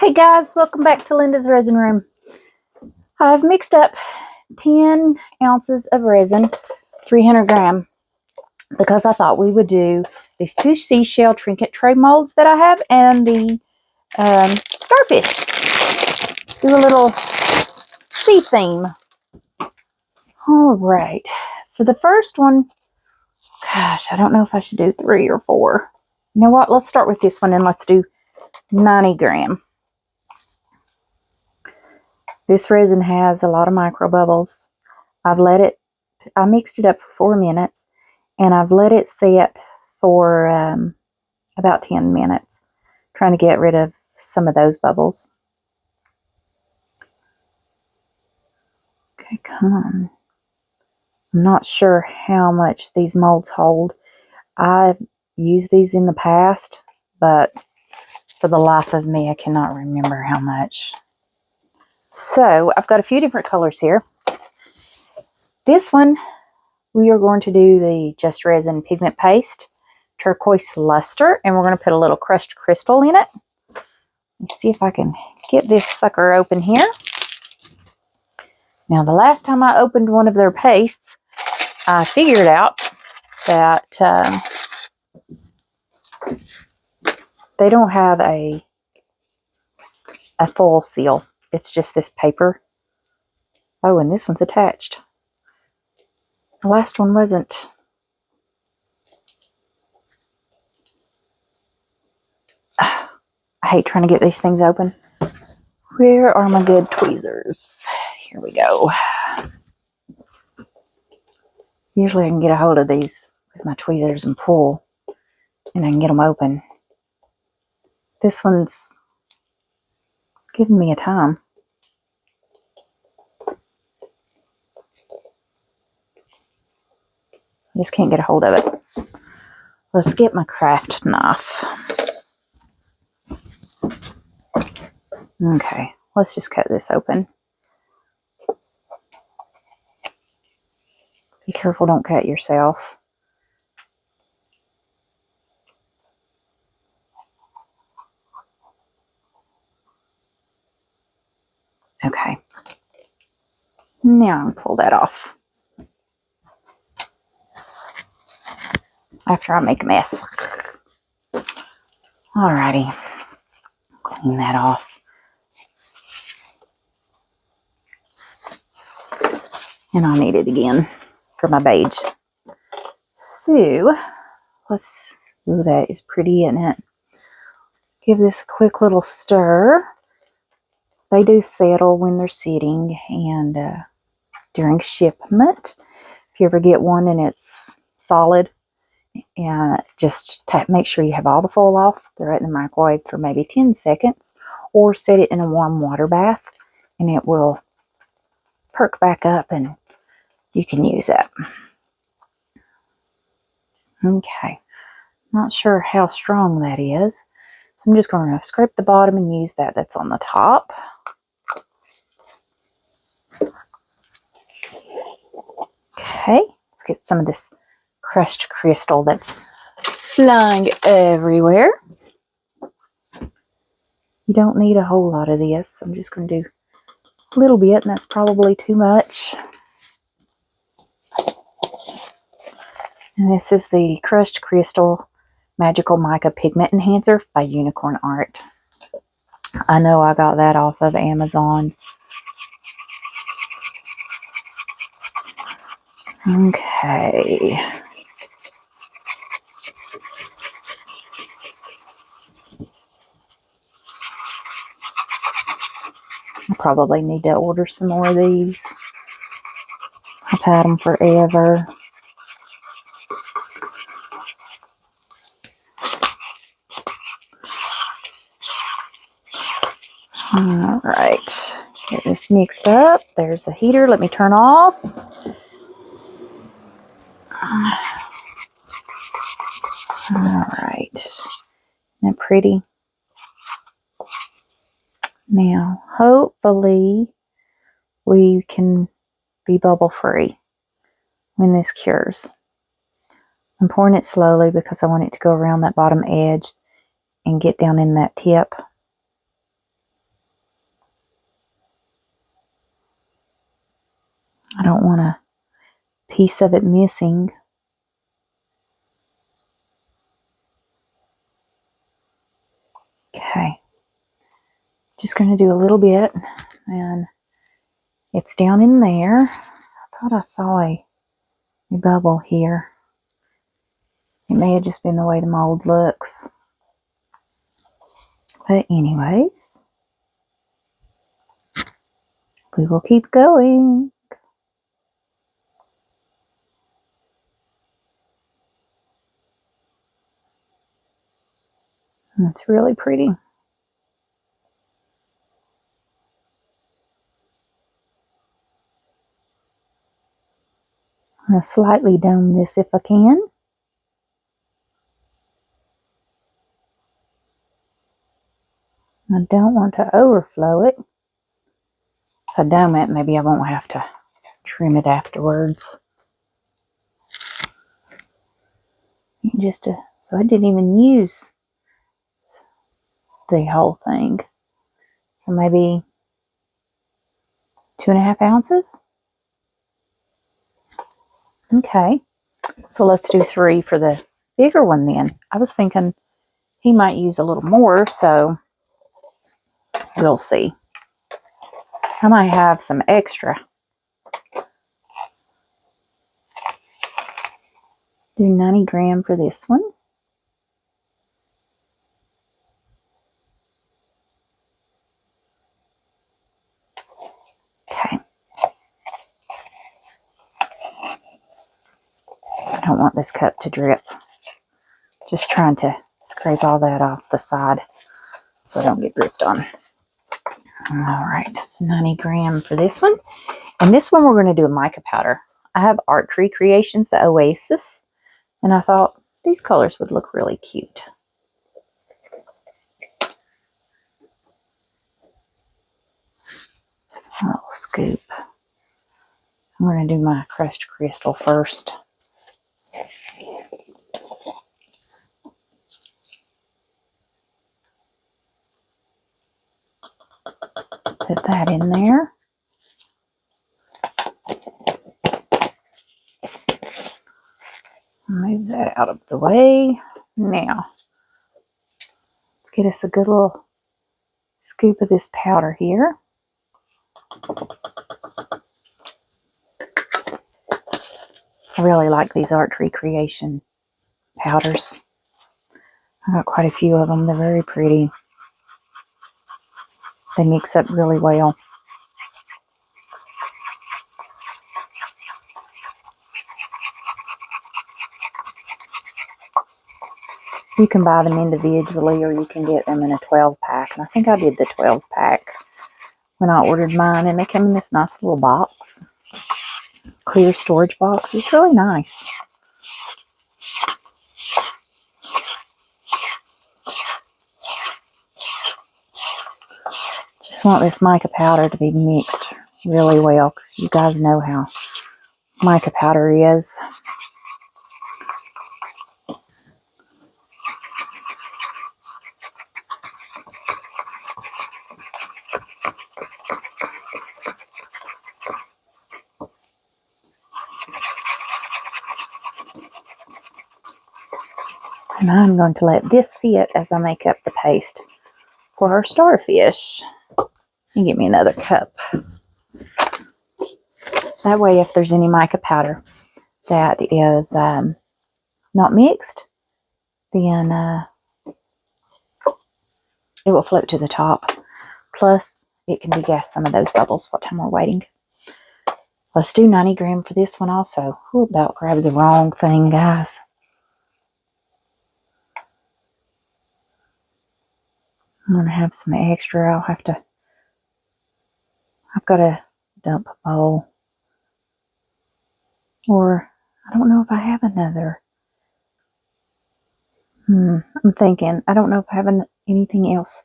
Hey guys, welcome back to Linda's Resin Room. I've mixed up 10 ounces of resin, 300 gram, because I thought we would do these two seashell trinket tray molds that I have and the starfish. Do a little sea theme. All right, for the first one, gosh, I don't know if I should do 3 or 4. You know what, let's start with this one and let's do 90 gram. This resin has a lot of micro bubbles. I mixed it up for 4 minutes and I've let it sit for about 10 minutes, trying to get rid of some of those bubbles. Okay, come on. I'm not sure how much these molds hold. I've used these in the past, but for the life of me, I cannot remember how much. So I've got a few different colors here. This one, we are going to do the Just Resin Pigment Paste, Turquoise Luster, and we're going to put a little crushed crystal in it. Let's see if I can get this sucker open here. Now, the last time I opened one of their pastes, I figured out that they don't have a foil seal. It's just this paper. Oh, and this one's attached. The last one wasn't. I hate trying to get these things open. Where are my good tweezers? Here we go. Usually I can get a hold of these with my tweezers and pull, and I can get them open. This one's giving me a time. I just can't get a hold of it. Let's get my craft knife. Okay, let's just cut this open. Be careful, don't cut yourself. Okay. Now I'm going to pull that off. After I make a mess. Alrighty. Clean that off. And I'll need it again for my beige. So, ooh, that is pretty, isn't it? Give this a quick little stir. They do settle when they're sitting and during shipment. If you ever get one and it's solid, and just make sure you have all the foil off. They're in the microwave for maybe 10 seconds, or set it in a warm water bath and it will perk back up and you can use it. Okay, not sure how strong that is, so I'm just going to scrape the bottom and use that's on the top. Okay, let's get some of this crushed crystal that's flying everywhere. You don't need a whole lot of this. I'm just going to do a little bit, and that's probably too much. And this is the Crushed Crystal Magical Mica Pigment Enhancer by Unicorn Art. I know I got that off of Amazon. Okay. I probably need to order some more of these. I've had them forever. All right, get this mixed up. There's the heater. Let me turn off. All right, isn't that pretty? Now, hopefully, we can be bubble free when this cures. I'm pouring it slowly because I want it to go around that bottom edge and get down in that tip. I don't want a piece of it missing. Okay. Just going to do a little bit, and it's down in there. I thought I saw a bubble here. It may have just been the way the mold looks. But anyways, we will keep going. That's really pretty. I'm going to slightly dome this if I can. I don't want to overflow it. If I dome it, maybe I won't have to trim it afterwards. So I didn't even use the whole thing. So maybe 2.5 ounces. Okay, so let's do 3 for the bigger one then. I was thinking he might use a little more, so we'll see. I might have some extra. Do 90 gram for this one. Okay. I don't want this cup to drip. Just trying to scrape all that off the side so I don't get dripped on. All right, 90 gram for this one. And this one we're going to do a mica powder. I have Art Tree Creations, the Oasis, and I thought these colors would look really cute. A little scoop. I'm going to do my crushed crystal first. Put that in there. Move that out of the way. Now, let's get us a good little scoop of this powder here. I really like these Art Tree Creation powders. I got quite a few of them. They're very pretty. They mix up really well. You can buy them individually, or you can get them in a 12-pack. And I think I did the 12-pack when I ordered mine. And they come in this nice little box. Clear storage box. It's really nice. Just want this mica powder to be mixed really well, because you guys know how mica powder is. And I'm going to let this sit as I make up the paste for our starfish. And get me another cup. That way, if there's any mica powder that is not mixed, then it will float to the top. Plus, it can degas some of those bubbles while we're waiting. Let's do 90 gram for this one also. Ooh, about grabbed the wrong thing, guys. I'm going to have some extra. I've got to dump a bowl. Or, I don't know if I have another. I'm thinking, I don't know if I have anything else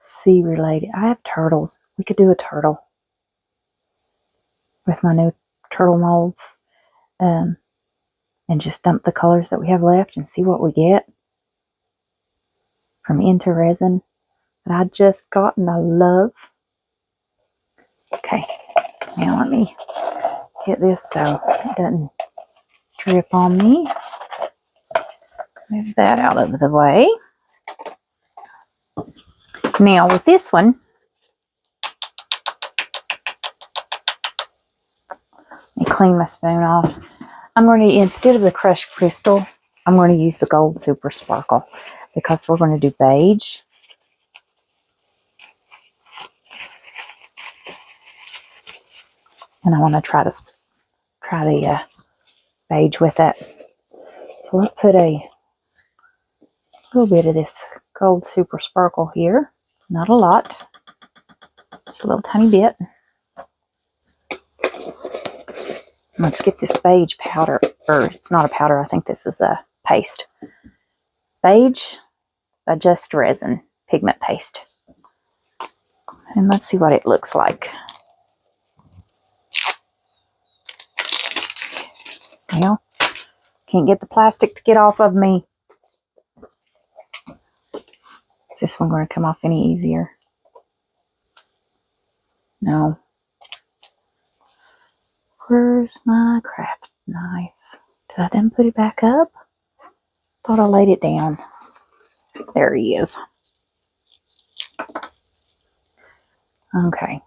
sea related. I have turtles. We could do a turtle with my new turtle molds. And just dump the colors that we have left and see what we get from Into Resin that I just got and I love. Okay, now let me Get this so it doesn't drip on me. Move that out of the way. Now with this one, let me clean my spoon off. I'm going to, instead of the crushed crystal, I'm going to use the gold super sparkle because we're going to do beige. And I want to try the beige with it. So let's put a little bit of this gold super sparkle here. Not a lot, just a little tiny bit. Let's get this beige powder, or it's not a powder, I think this is a paste. Beige Digest Resin pigment paste. And let's see what it looks like. Well, can't get the plastic to get off of me. Is this one going to come off any easier? No. Where's my craft knife? Did I then put it back up? Thought I laid it down. There he is. Okay.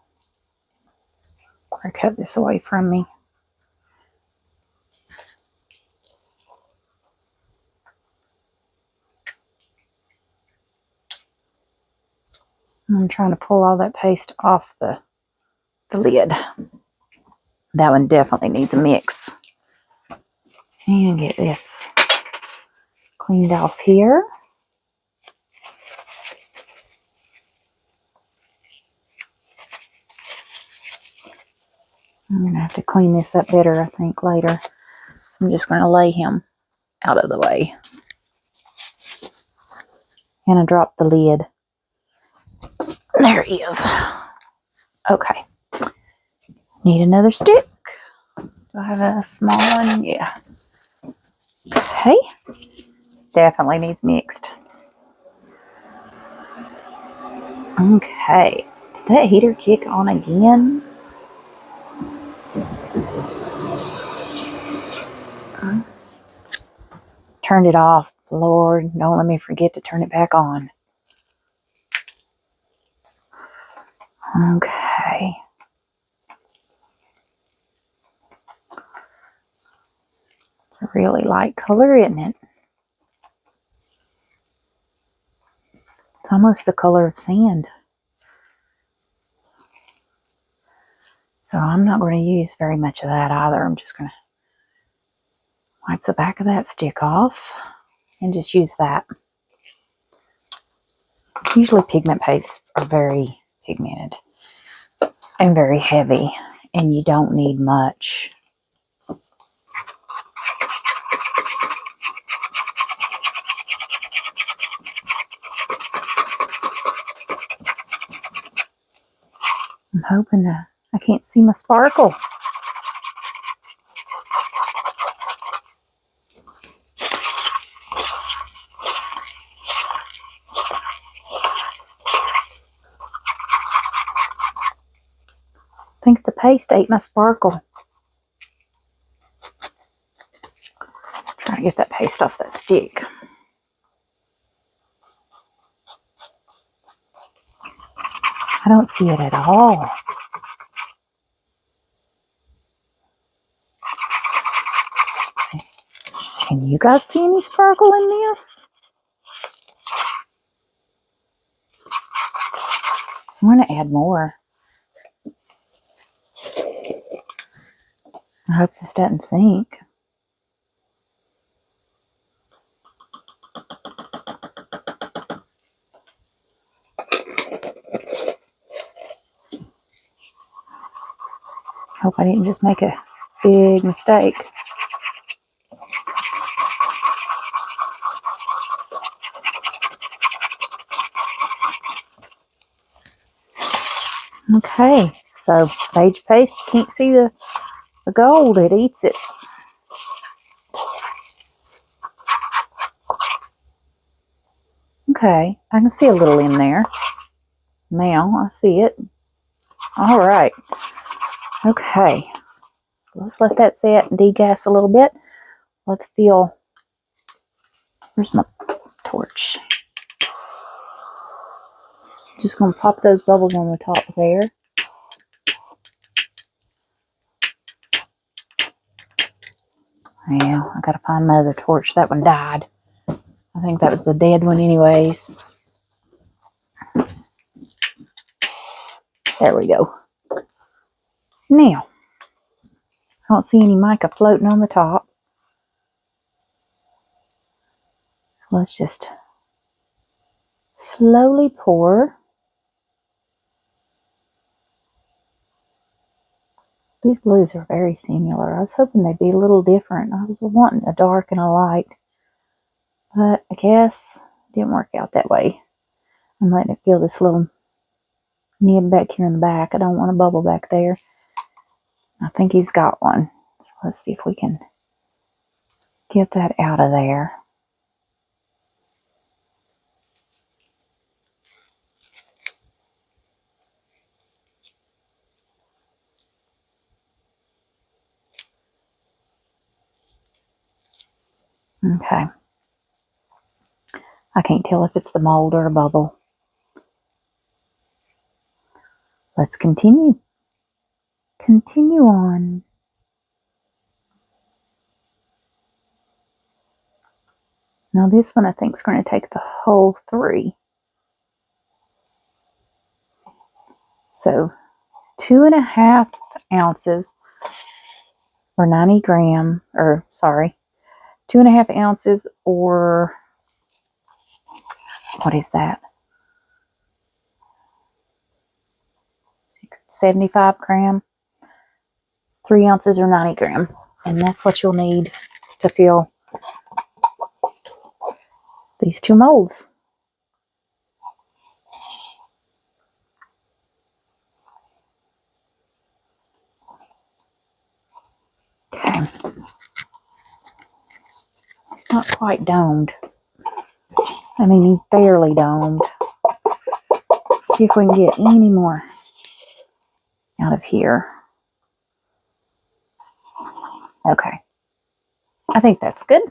I cut this away from me. I'm trying to pull all that paste off the lid. That one definitely needs a mix. And get this cleaned off here. I'm going to have to clean this up better, I think, later. So I'm just going to lay him out of the way. And I dropped the lid. There he is. Okay. Need another stick. Do I have a small one? Yeah. Okay. Definitely needs mixed. Okay. Did that heater kick on again? Turned it off. Lord, don't let me forget to turn it back on. Okay. It's a really light color, isn't it? It's almost the color of sand. So I'm not going to use very much of that either. I'm just going to wipe the back of that stick off and just use that. Usually pigment pastes are very pigmented and very heavy, and you don't need much. I'm hoping I can't see my sparkle. I think the paste ate my sparkle. Trying to get that paste off that stick. I don't see it at all. Can you guys see any sparkle in this? I'm going to add more. I hope this doesn't sink. Hope I didn't just make a big mistake. Okay, so beige paste, you can't see the gold, it eats it. Okay, I can see a little in there. Now I see it. All right. Okay, let's let that set and degas a little bit. Let's feel, where's my torch? Just going to pop those bubbles on the top there. Yeah, I got to find my other torch. That one died. I think that was the dead one anyways. There we go. Now, I don't see any mica floating on the top. Let's just slowly pour. These blues are very similar. I was hoping they'd be a little different. I was wanting a dark and a light, but I guess it didn't work out that way. I'm letting it feel this little nib back here in the back. I don't want a bubble back there. I think he's got one. So let's see if we can get that out of there. Okay. I can't tell if it's the mold or a bubble. Let's continue. Continue on. Now this one I think is going to take the whole 3. So 2.5 ounces or 90 gram, or sorry, 2.5 ounces or what is that? 75 gram, 3 ounces or 90 gram. And that's what you'll need to fill these 2 molds. Okay. It's not quite domed. I mean, barely domed. Let's see if we can get any more out of here. Okay. I think that's good.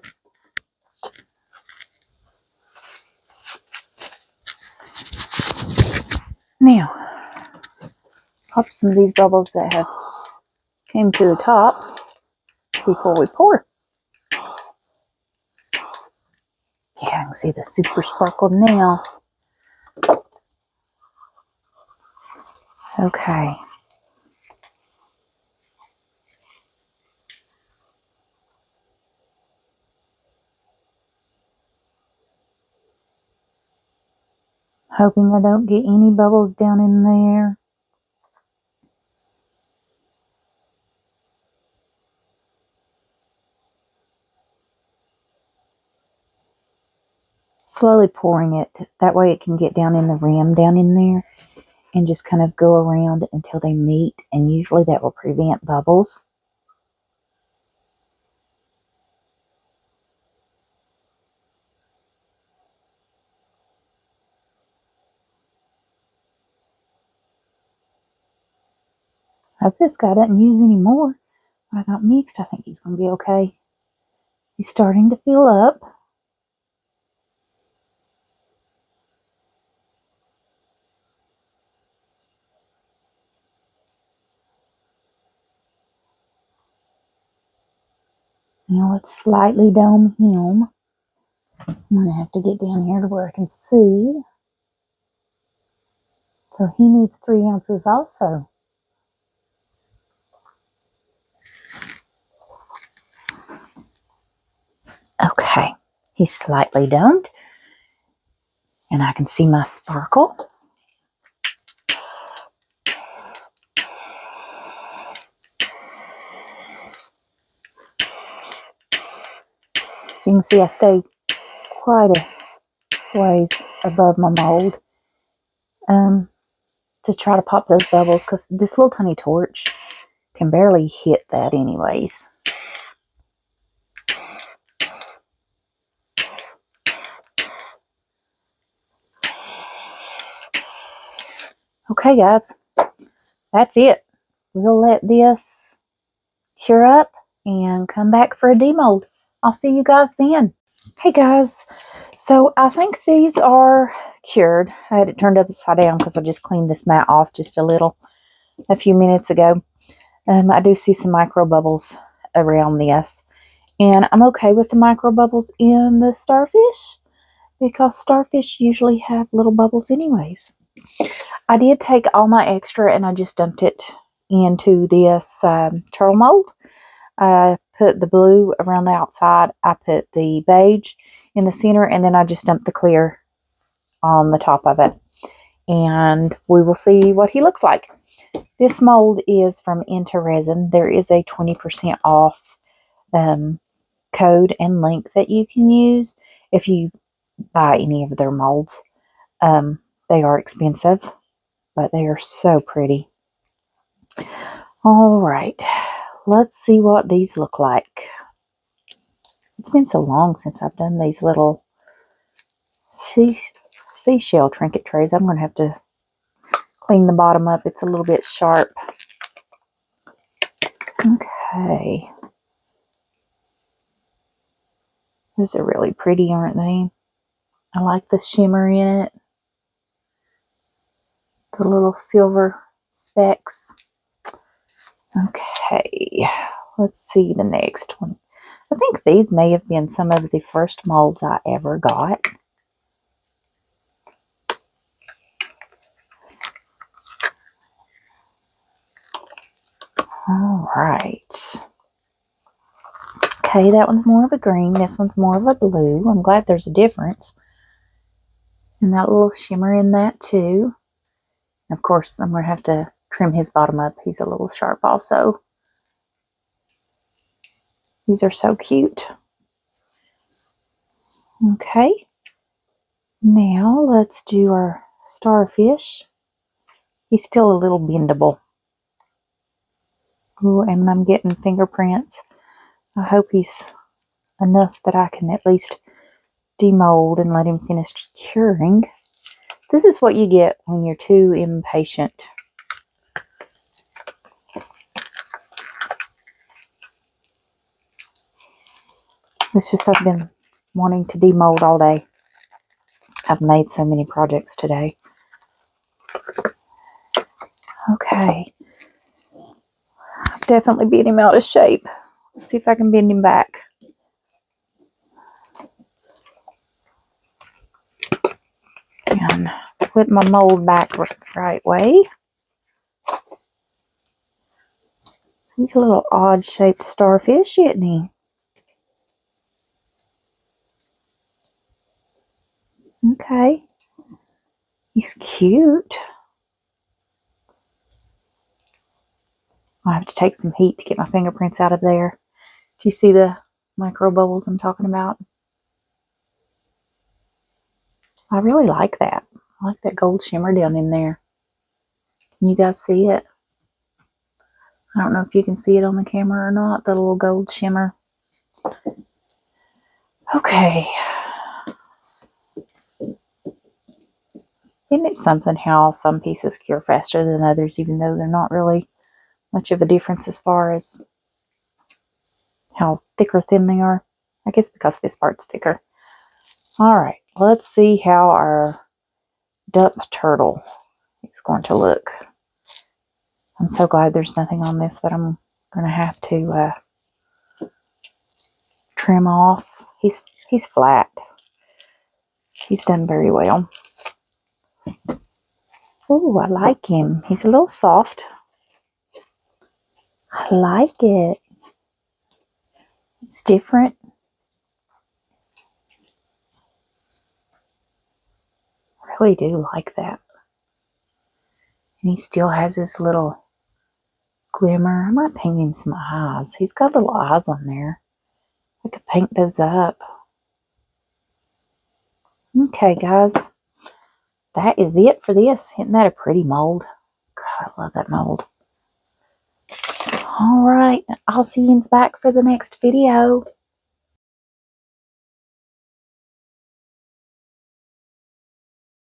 Now, pop some of these bubbles that have came to the top before we pour. Yeah, I can see the super sparkle now. Okay. Hoping I don't get any bubbles down in there. Slowly pouring it. That way it can get down in the rim down in there and just kind of go around until they meet. And usually that will prevent bubbles. I hope this guy doesn't use any more. What I got mixed, I think he's going to be okay. He's starting to fill up. Now let's slightly dome him. I'm going to have to get down here to where I can see. So he needs 3 ounces also. Okay, he's slightly domed. And I can see my sparkle. You can see I stay quite a ways above my mold to try to pop those bubbles, because this little tiny torch can barely hit that anyways. Okay guys, that's it. We'll let this cure up and come back for a demold. I'll see you guys then. Hey guys, so I think these are cured. I had it turned upside down because I just cleaned this mat off just a few minutes ago. I do see some micro bubbles around this, and I'm okay with the micro bubbles in the starfish because starfish usually have little bubbles anyways. I did take all my extra and I just dumped it into this turtle mold. I put the blue around the outside, I put the beige in the center, and then I just dumped the clear on the top of it. And we will see what he looks like. This mold is from Lindasresin. There is a 20% off code and link that you can use if you buy any of their molds. They are expensive, but they are so pretty. All right, let's see what these look like. It's been so long since I've done these little seashell trinket trays. I'm going to have to clean the bottom up. It's a little bit sharp. Okay. Those are really pretty, aren't they? I like the shimmer in it. The little silver specks. Okay, let's see the next one. I think these may have been some of the first molds I ever got. All right. Okay, that one's more of a green. This one's more of a blue. I'm glad there's a difference. And that little shimmer in that too. Of course, I'm going to have to trim his bottom up. He's a little sharp also. These are so cute. Okay. Now let's do our starfish. He's still a little bendable. Ooh, and I'm getting fingerprints. I hope he's enough that I can at least demold and let him finish curing. This is what you get when you're too impatient. It's just I've been wanting to demold all day. I've made so many projects today. Okay. I've definitely beat him out of shape. Let's see if I can bend him back. And put my mold back the right way. He's a little odd-shaped starfish, isn't he? Okay. He's cute. I have to take some heat to get my fingerprints out of there. Do you see the micro bubbles I'm talking about? I really like that. I like that gold shimmer down in there. Can you guys see it? I don't know if you can see it on the camera or not, the little gold shimmer. Okay. Isn't it something how some pieces cure faster than others, even though they're not really much of a difference as far as how thick or thin they are? I guess because this part's thicker. Alright, let's see how our duck turtle is going to look. I'm so glad there's nothing on this that I'm going to have to trim off. He's flat. He's done very well. Oh, I like him. He's a little soft. I like it. It's different. I really do like that. And he still has this little glimmer. I might paint him some eyes. He's got little eyes on there. I could paint those up. Okay, guys. That is it for this. Isn't that a pretty mold? God, I love that mold. Alright, I'll see you back for the next video.